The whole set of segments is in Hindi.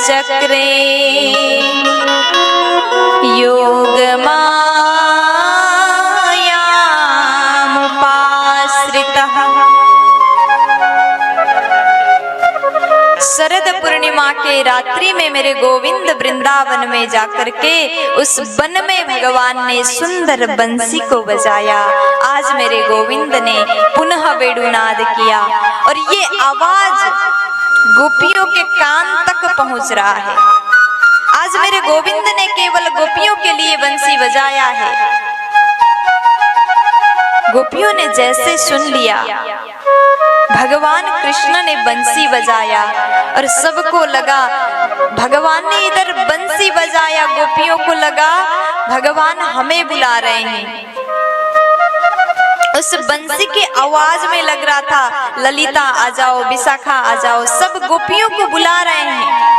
चक्रे योगमायामुपाश्रितः। शरद पूर्णिमा के रात्रि में मेरे गोविंद वृंदावन में जाकर के उस वन में भगवान ने सुंदर बंसी को बजाया। आज मेरे गोविंद ने पुनः वेणुनाद किया और ये आवाज गोपियों के कान तक पहुंच रहा है। आज मेरे गोविंद ने केवल गोपियों के लिए बंसी बजाया है। गोपियों ने जैसे सुन लिया, भगवान कृष्ण ने बंसी बजाया और सबको लगा भगवान ने इधर बंसी बजाया, गोपियों को लगा भगवान हमें बुला रहे हैं। उस बंसी के आवाज में लग रहा था ललिता आ जाओ, विशाखा आ जाओ, सब गोपियों को बुला रहे हैं।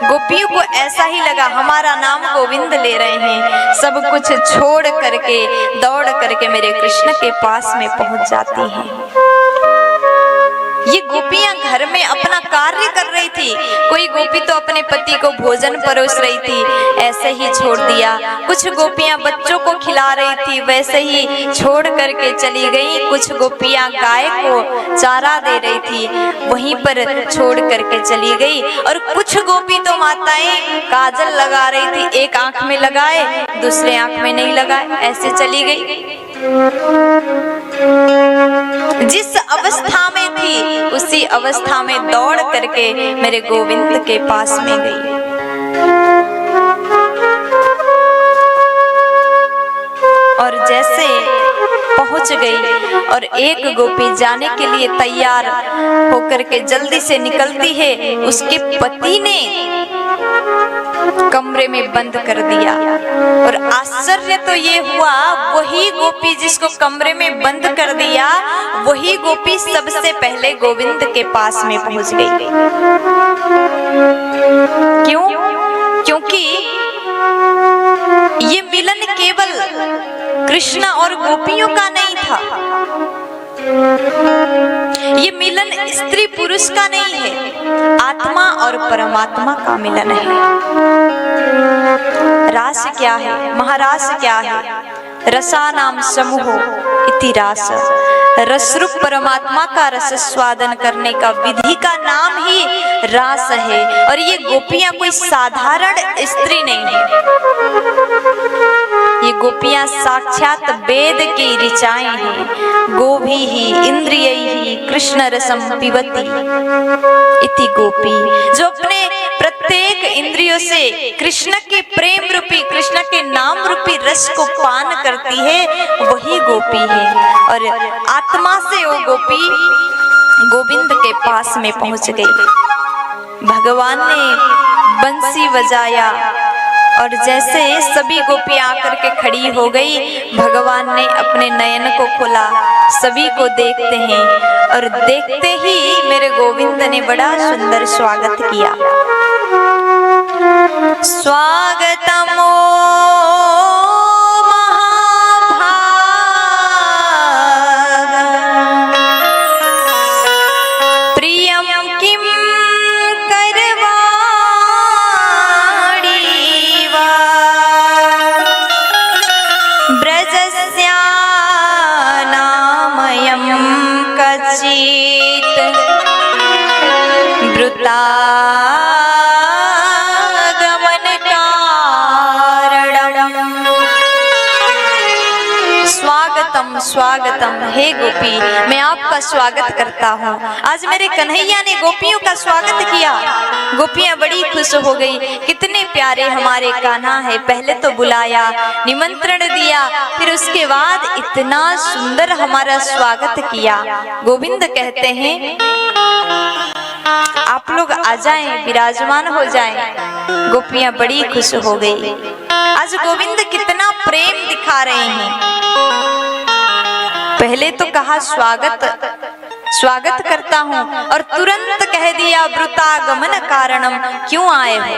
गोपियों को ऐसा ही लगा हमारा नाम गोविंद ले रहे हैं। सब कुछ छोड़ करके दौड़ करके मेरे कृष्ण के पास में पहुंच जाती हैं। ये गोपियां घर में अपना कार्य कर रही थी। कोई गोपी तो अपने पति को भोजन परोस रही थी, ऐसे ही छोड़ दिया। कुछ गोपियां बच्चों को खिला रही थी, वैसे ही छोड़ करके चली गई। कुछ गोपियां गाय को चारा दे रही थी, वहीं पर छोड़ करके चली गई। और कुछ गोपी तो माताएं काजल लगा रही थी, एक आंख में लगाए दूसरे आंख में नहीं लगाए, ऐसे चली गई। जिस अवस्था में थी उसी अवस्था में दौड़ करके मेरे गोविंद के पास में गई। और जैसे पहुंच गई और एक गोपी जाने के लिए तैयार होकर के जल्दी से निकलती है, उसके पति ने कमरे में बंद कर दिया। और आश्चर्य तो ये हुआ, वही गोपी जिसको कमरे में बंद कर दिया, वही गोपी सबसे पहले गोविंद के पास में पहुंच गई। क्यों? क्योंकि ये मिलन केवल कृष्ण और गोपियों का नहीं था, ये मिलन स्त्री पुरुष का नहीं है, आत्मा और परमात्मा का मिलन है। रास क्या है, महारास क्या है? रसानाम समूह इति रास। रसरूप परमात्मा का रस स्वादन करने का विधि का नाम ही रास है। और ये गोपियां कोई साधारण स्त्री नहीं है, ये गोपियां साक्षात वेद की ऋचाएं हैं। गोभी ही इंद्रियैहि कृष्ण रसम पिबती इति गोपी। जो अपने प्रत्येक इंद्रियों से कृष्ण के प्रेम रूपी, कृष्ण के नाम रूपी रस को पान करती है, वही गोपी है। और आत्मा से वो गोपी गोविंद के पास में पहुंच गई। भगवान ने बंसी बजाया और जैसे सभी गोपियां आकर के खड़ी हो गई, भगवान ने अपने नयन को खोला, सभी को देखते हैं। और देखते ही मेरे गोविंद ने बड़ा सुंदर स्वागत किया। स्वागतमो वृतागमन कारणम। स्वागतम स्वागतम, हे गोपी मैं आपका स्वागत करता हूँ। आज मेरे कन्हैया ने गोपियों का स्वागत किया। गोपियां बड़ी खुश हो गई, कितने प्यारे हमारे कान्हा है। पहले तो बुलाया, निमंत्रण दिया, फिर उसके बाद इतना सुंदर हमारा स्वागत किया। गोविंद कहते हैं आप लोग आ जाएं, विराजमान हो जाएं। गोपियां बड़ी खुश हो गई। आज गोविंद कितना प्रेम दिखा रहे हैं। पहले तो कहा स्वागत करता हूँ, और तुरंत कह दिया वृतागमन कारणम, क्यों आए हो,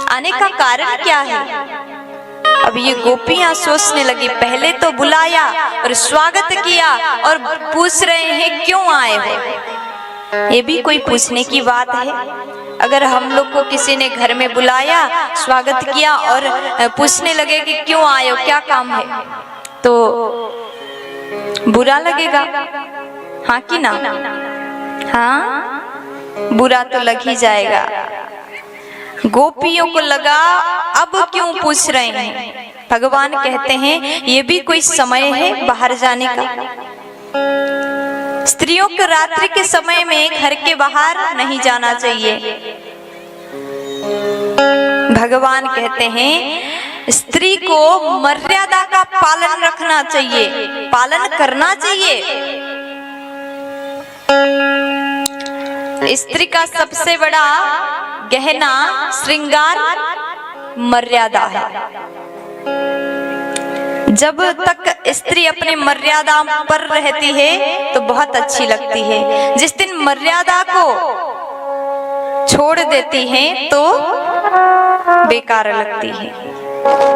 आने का कारण क्या है। अब ये गोपियां सोचने लगी, पहले तो बुलाया और स्वागत किया और पूछ रहे हैं क्यों आए हो। ये भी कोई पूछने की बात है? अगर हम लोग को किसी ने घर में बुलाया, स्वागत किया और पूछने लगे कि क्यों आए हो, क्या काम है, तो बुरा लगेगा, हाँ कि ना? हाँ, बुरा तो लग ही जाएगा। गोपियों को लगा अब क्यों पूछ रहे हैं। भगवान कहते हैं ये भी कोई समय है बाहर जाने का। स्त्रियों को रात्रि के समय में घर के बाहर नहीं जाना चाहिए। भगवान कहते हैं स्त्री को मर्यादा का पालन रखना चाहिए, पालन करना चाहिए। स्त्री का सबसे बड़ा गहना श्रृंगार मर्यादा है। जब तक स्त्री अपने मर्यादा पर रहती है तो बहुत अच्छी लगती है। जिस दिन मर्यादा को छोड़ देती है तो बेकार लगती है।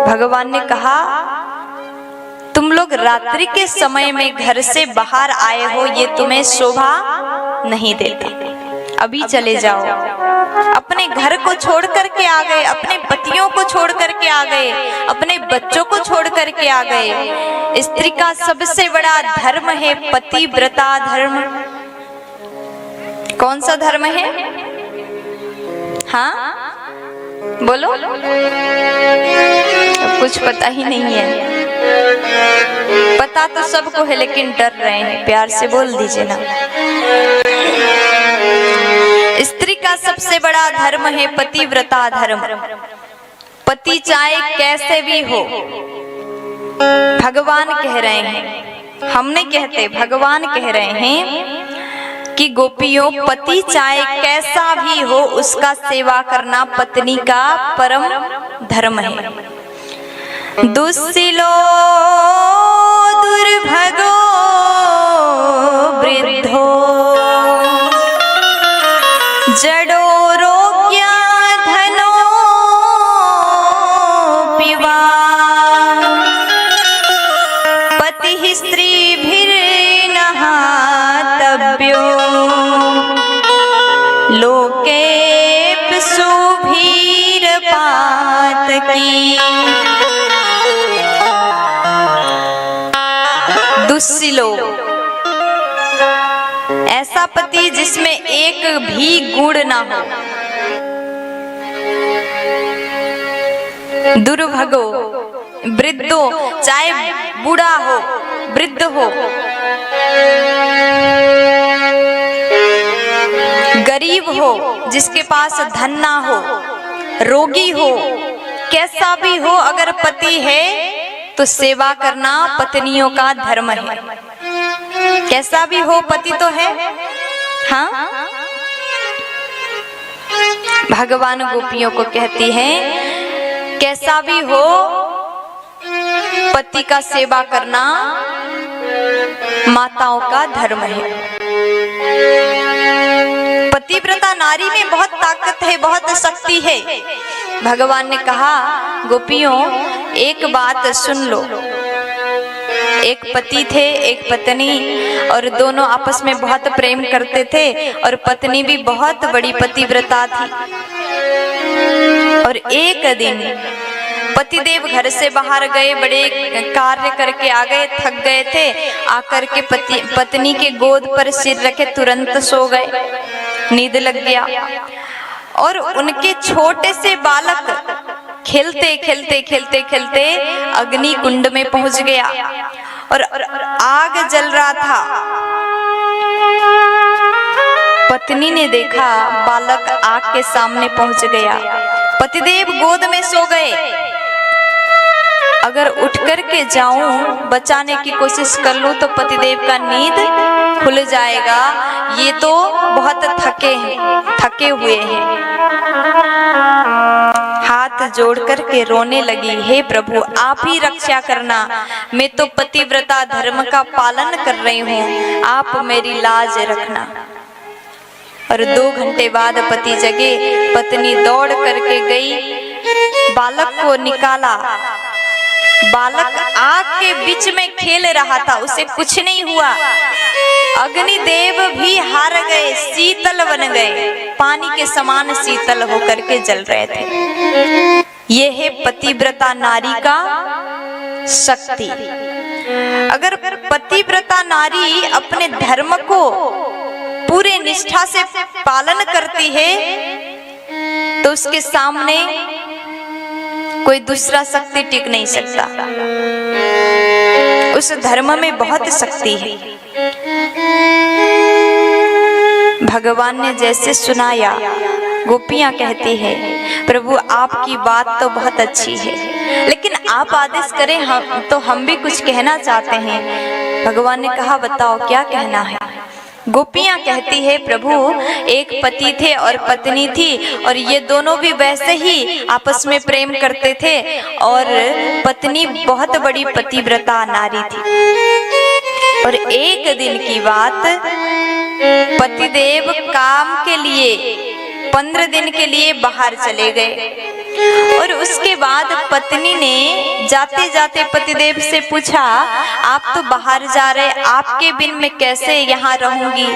भगवान ने कहा तुम लोग रात्रि के समय में घर से बाहर आए हो, ये तुम्हें शोभा नहीं देता, अभी चले जाओ। अपने घर को छोड़ करके आ गए, अपने पतियों को छोड़ करके आ गए, अपने बच्चों को छोड़ करके आ गए। स्त्री का सबसे बड़ा धर्म है पतिव्रता धर्म। कौन सा धर्म है? हाँ बोलो, कुछ पता ही नहीं है। पता तो सबको है लेकिन डर रहे हैं, प्यार से बोल दीजिए ना। स्त्री का सबसे बड़ा धर्म है पतिव्रता धर्म। पति चाहे कैसे भी हो, भगवान कह रहे हैं, हम नहीं कहते, भगवान कह रहे हैं कि गोपियों पति चाहे कैसा भी हो उसका सेवा करना पत्नी का परम धर्म है। दुस्सिलो दुर्भगो वृद्धो जडो रोग्या धनो पिवा पति स्त्रीभिर्नः तव्यो लोकेप्सु भीरपातकी। दुस्सिलो ऐसा पति जिसमें एक भी गुण ना हो। दुर्भगो वृद्धो चाहे बूढ़ा हो, वृद्ध हो, गरीब हो, जिसके पास धन ना हो, रोगी हो, कैसा भी हो, अगर पति है तो सेवा करना पत्नियों का धर्म है। कैसा भी हो पति तो है। हाँ, भगवान गोपियों को कहती हैं कैसा भी हो पति का सेवा करना माताओं का धर्म है। पतिव्रता नारी में बहुत ताकत है, बहुत शक्ति है। भगवान ने कहा गोपियों एक बात सुन लो। एक पति थे, एक पत्नी, और दोनों आपस में बहुत प्रेम करते थे और पत्नी भी बहुत बड़ी पतिव्रता थी। और एक दिन पतिदेव घर से बाहर गए, बड़े कार्य करके आ गए, थक गए थे, आकर के पत्नी के गोद पर सिर रखे तुरंत सो गए, नींद लग गया। और उनके छोटे से बालक खेलते खेलते खेलते खेलते अग्नि कुंड में पहुंच गया और आग जल रहा था। पत्नी ने देखा बालक आग के सामने पहुंच गया, पतिदेव गोद में सो गए। अगर उठ कर के जाऊं बचाने की कोशिश कर लूं तो पतिदेव का नींद खुल जाएगा, ये तो बहुत थके हुए हैं। हाथ जोड़ करके रोने लगी, हे प्रभु आप ही रक्षा करना, मैं तो पतिव्रता धर्म का पालन कर रही हूँ, आप मेरी लाज रखना। और 2 घंटे बाद पति जगे, पत्नी दौड़ करके गई, बालक को निकाला। बालक आग के बीच में खेल रहा था, उसे कुछ नहीं हुआ। अग्निदेव भी हार गए, शीतल बन गए, पानी के समान शीतल होकर के जल रहे थे। ये है पतिव्रता नारी का शक्ति। अगर पतिव्रता नारी अपने धर्म को पूरे निष्ठा से पालन करती है तो उसके सामने कोई दूसरा शक्ति टिक नहीं सकता। उस धर्म में बहुत शक्ति है। भगवान ने जैसे सुनाया, गोपियां कहती है प्रभु आपकी बात तो बहुत अच्छी है, लेकिन आप आदेश करें हम भी कुछ कहना चाहते हैं। भगवान ने कहा बताओ क्या कहना है। गोपियां कहती है प्रभु एक पति थे और पत्नी थी, और ये दोनों भी वैसे ही आपस में प्रेम करते थे, और पत्नी बहुत बड़ी पतिव्रता नारी थी। और एक दिन की बात, पतिदेव काम के लिए 15 दिन के लिए बाहर चले गए, और उसके बाद पत्नी ने जाते जाते पतिदेव से पूछा आप तो बाहर जा रहे, आपके बिन मैं कैसे यहाँ रहूंगी,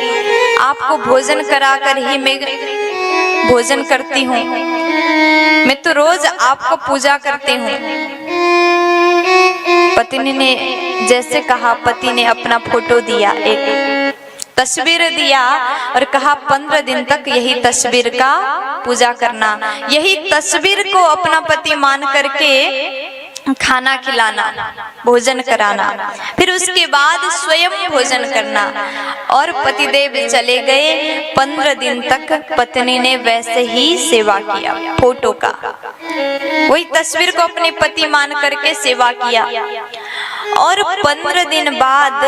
आपको भोजन कराकर ही मैं भोजन करती हूँ, मैं तो रोज आपको पूजा करती हूँ। पत्नी ने जैसे कहा, पति ने अपना फोटो दिया, एक तस्वीर दिया और कहा 15 दिन तक यही तस्वीर का पूजा करना, यही तस्वीर को अपना पति मान करके खाना खिलाना, भोजन कराना, फिर उसके बाद स्वयं भोजन करना। और पतिदेव चले गए। 15 दिन तक पत्नी ने वैसे ही सेवा किया, फोटो का वही तस्वीर को अपने पति मान करके सेवा किया। और 15 दिन बाद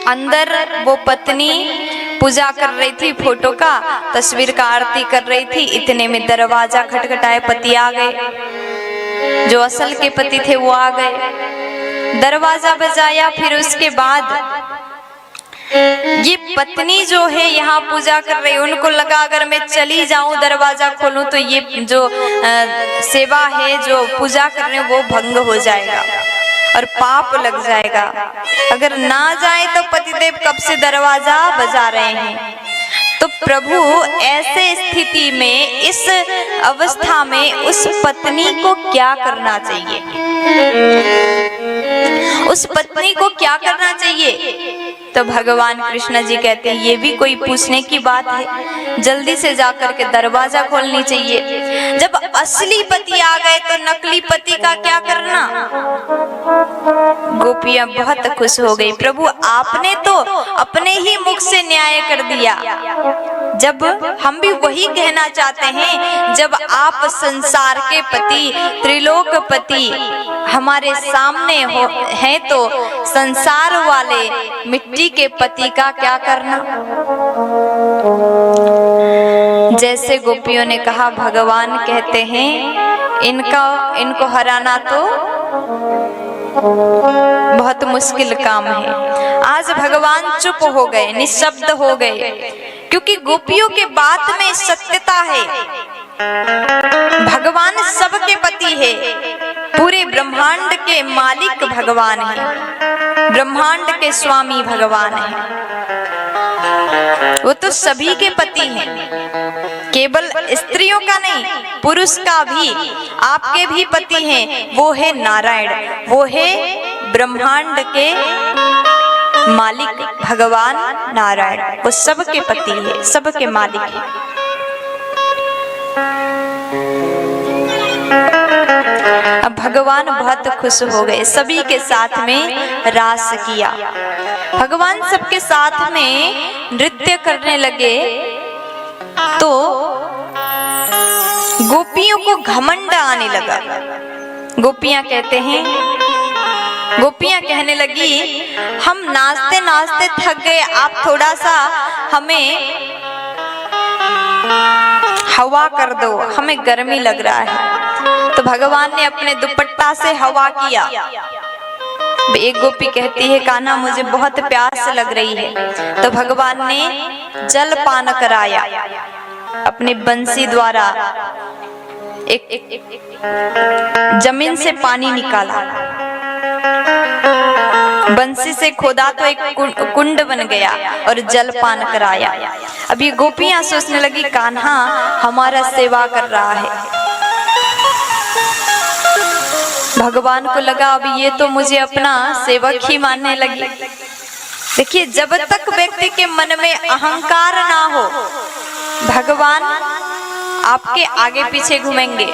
अंदर वो पत्नी पूजा कर रही थी, फोटो का तस्वीर का आरती कर रही थी। इतने में दरवाजा खटखटाए, पति आ गए, जो असल के पति थे वो आ गए, दरवाजा बजाया। फिर उसके बाद ये पत्नी जो है यहाँ पूजा कर रही, उनको लगा अगर मैं चली जाऊं दरवाजा खोलूं तो ये जो सेवा है, जो पूजा कर रहे हैं वो भंग हो जाएगा और पाप लग जाएगा। अगर ना जाए तो पतिदेव कब से दरवाजा बजा रहे हैं। तो प्रभु ऐसे स्थिति में, इस अवस्था में उस पत्नी को क्या करना चाहिए, उस पत्नी को क्या करना चाहिए? तो भगवान कृष्ण जी कहते हैं ये भी कोई पूछने की बात है, जल्दी से जाकर के दरवाजा खोलनी चाहिए। जब असली पति आ गए तो नकली पति का क्या करना? गोपियां बहुत खुश हो गई, प्रभु आपने तो अपने ही मुख से न्याय कर दिया। जब हम भी वही कहना चाहते हैं, जब आप संसार के पति, त्रिलोक पति हमारे सामने हैं तो संसार वाले मिट्टी के पति का क्या करना? जैसे गोपियों ने कहा, भगवान कहते हैं इनको हराना तो बहुत मुश्किल काम है। आज भगवान चुप हो गए, निशब्द हो गए, क्योंकि गोपियों के बात में सत्यता है। भगवान सबके पति है, पूरे ब्रह्मांड के मालिक भगवान है, ब्रह्मांड के स्वामी भगवान है। वो तो सभी के पति हैं, केवल स्त्रियों का नहीं, पुरुष का भी, आपके भी पति हैं। वो है नारायण, वो है ब्रह्मांड के मालिक भगवान नारायण, वो सबके पति है, सबके मालिक है। अब भगवान बहुत खुश हो गए, सभी के साथ में रास किया। भगवान सबके साथ में नृत्य करने लगे तो गोपियों को घमंड आने लगा। गोपियां कहते हैं, गोपियां कहने लगी हम नाचते नाचते थक गए, आप थोड़ा सा हमें हवा कर दो, हमें गर्मी लग रहा है। तो भगवान ने अपने दुपट्टा से हवा किया। एक गोपी कहती है कान्हा मुझे बहुत प्यास लग रही है, तो भगवान ने जल पान कराया, अपनी बंसी द्वारा एक जमीन से पानी निकाला बंसी से खोदा तो एक कुंड बन गया और जलपान कराया। अब ये गोपियां सोचने लगी कान्हा हमारा सेवा कर रहा है। भगवान को लगा अब ये तो मुझे अपना सेवक ही मानने लगी। देखिए, जब तक व्यक्ति के मन में अहंकार ना हो, भगवान आपके आगे पीछे घूमेंगे,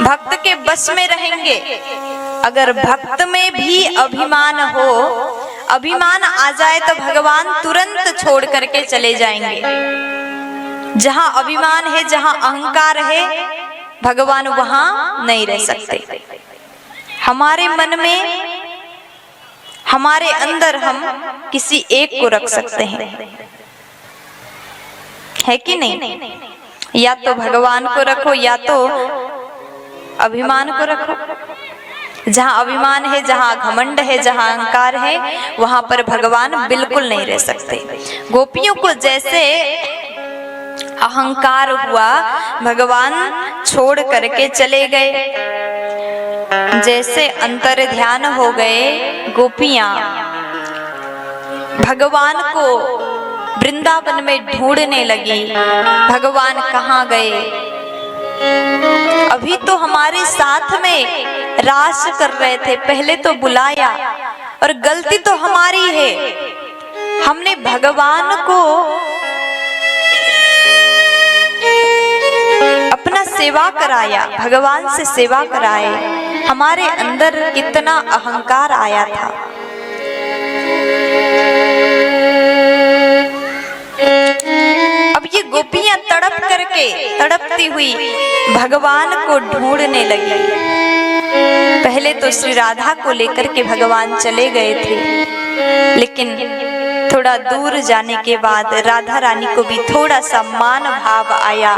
भक्त के बस में रहेंगे। अगर भक्त में भी अभिमान हो, अभिमान आ जाए तो भगवान तुरंत छोड़ करके चले जाएंगे। जहां अभिमान है, जहां अहंकार है, भगवान वहां नहीं रह सकते। हमारे मन में, हमारे अंदर हम किसी एक को रख सकते हैं, है कि नहीं? या तो भगवान को रखो या तो अभिमान को रखो। जहां अभिमान है, जहां घमंड है, जहां अहंकार है, वहां पर भगवान बिल्कुल नहीं रह सकते। गोपियों को जैसे अहंकार हुआ, भगवान छोड़ करके चले गए। जैसे अंतर ध्यान हो गए गोपियां, भगवान को वृंदावन में ढूंढने लगी। भगवान कहाँ गए? अभी तो हमारे साथ में रास कर रहे थे, पहले तो बुलाया, और गलती तो हमारी है, हमने भगवान को अपना सेवा कराया, भगवान से सेवा कराए। हमारे अंदर कितना अहंकार आया था। अब ये गोपियां तड़प करके, तड़पती हुई भगवान को ढूंढने लगी। पहले तो श्री राधा को लेकर के भगवान चले गए थे, लेकिन थोड़ा दूर जाने के बाद राधा रानी को भी थोड़ा सा मान भाव आया,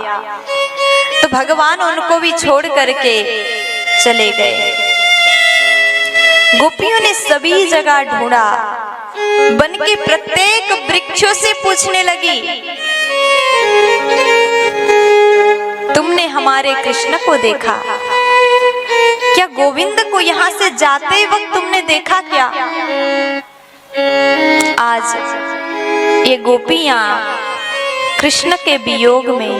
तो भगवान उनको भी छोड़ करके चले गए। गोपियों ने सभी जगह ढूंढा, बन के प्रत्येक वृक्षों से पूछने लगी, तुमने हमारे कृष्ण को देखा क्या? गोविंद को यहाँ से जाते वक्त तुमने देखा क्या? आज ये गोपियां कृष्ण के वियोग में,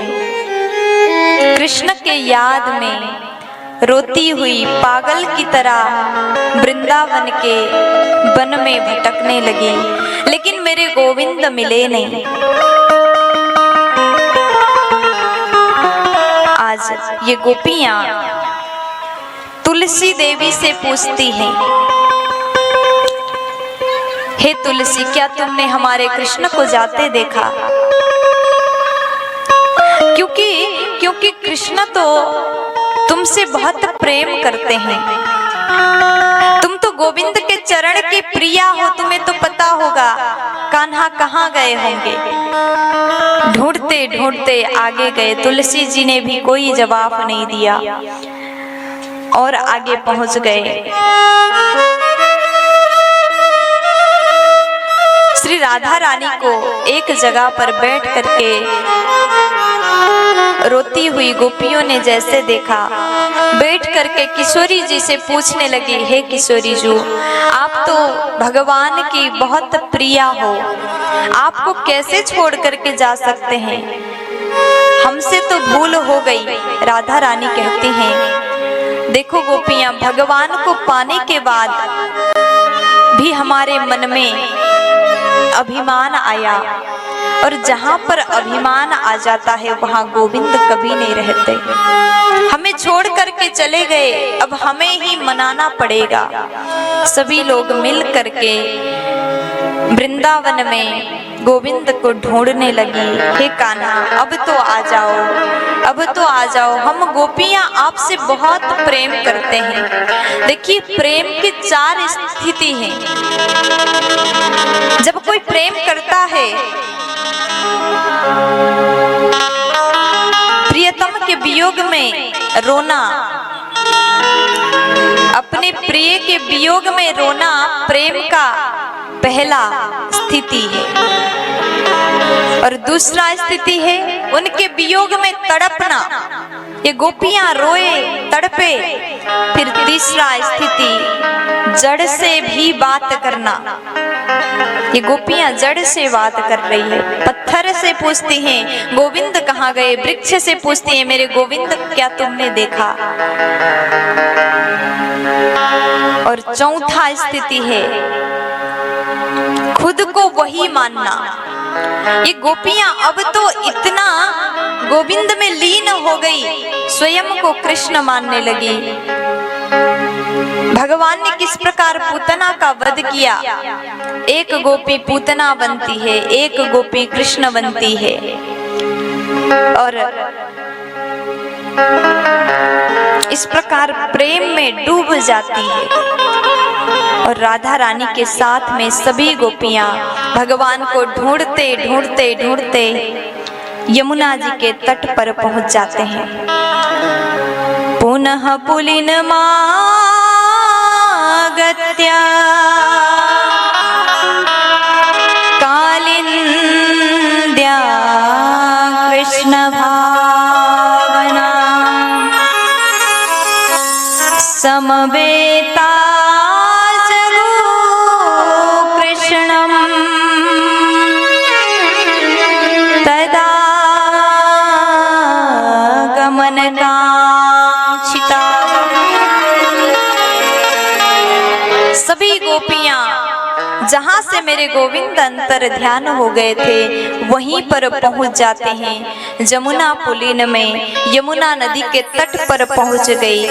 कृष्ण के याद में रोती हुई पागल की तरह वृंदावन के वन में भटकने लगी, लेकिन मेरे गोविंद मिले नहीं। आज ये गोपियां तुलसी देवी से पूछती हैं, हे तुलसी, क्या तुमने हमारे कृष्ण को जाते देखा? क्योंकि कृष्ण तो तुमसे बहुत प्रेम करते हैं, तुम तो गोविंद के चरण की प्रिया हो, तुम्हें तो पता होगा कान्हा कहाँ गए होंगे। ढूंढते ढूंढते आगे गए, तुलसी जी ने भी कोई जवाब नहीं दिया और आगे पहुंच गए। श्री राधा रानी को एक जगह पर बैठ करके रोती हुई गोपियों ने जैसे देखा, बैठ करके किशोरी जी से पूछने लगी, हे किशोरी जी, आप तो भगवान की बहुत प्रिया हो, आपको कैसे छोड़ करके जा सकते हैं? हमसे तो भूल हो गई। राधा रानी कहती हैं, देखो गोपियां, भगवान को पाने के बाद भी हमारे मन में अभिमान आया, और जहां पर अभिमान आ जाता है वहां गोविंद कभी नहीं रहते। हमें छोड़ करके चले गए, अब हमें ही मनाना पड़ेगा। सभी लोग मिल करके वृंदावन में गोविंद को ढूंढने लगी, हे कान्हा, अब तो आ जाओ, अब तो आ जाओ, हम गोपियां आपसे बहुत प्रेम करते हैं। देखिए, प्रेम की 4 स्थिति हैं। जब कोई प्रेम करता है, प्रियतम के वियोग में रोना, अपने प्रिय के वियोग में रोना प्रेम का पहला स्थिति है। और दूसरा स्थिति है उनके वियोग में तड़पना, ये गोपियां रोए तड़पे। फिर तीसरा स्थिति जड़ से भी बात करना, ये गोपियां जड़ से बात कर रही है, पत्थर से पूछती हैं गोविंद कहाँ गए, वृक्ष से पूछती हैं मेरे गोविंद क्या तुमने देखा। और चौथा स्थिति है खुद को वही मानना, ये गोपियां अब तो इतना गोविंद में लीन हो गई, स्वयं को कृष्ण मानने लगी। भगवान ने किस प्रकार पूतना का वध किया, एक गोपी पूतना बनती है, एक गोपी कृष्ण बनती है और इस प्रकार प्रेम में डूब जाती है। और राधा रानी के साथ में सभी गोपियां भगवान को ढूंढते ढूंढते ढूंढते यमुना जी के तट पर पहुंच जाते हैं। पुनः पुलिन मागत्या कालिंद्या कृष्ण भावना समवेता सभी गोपियां जहां से मेरे गोविंद अंतर ध्यान हो गए थे वहीं पर पहुंच जाते हैं। जमुना पुलिन में यमुना नदी के तट पर पहुंच गई।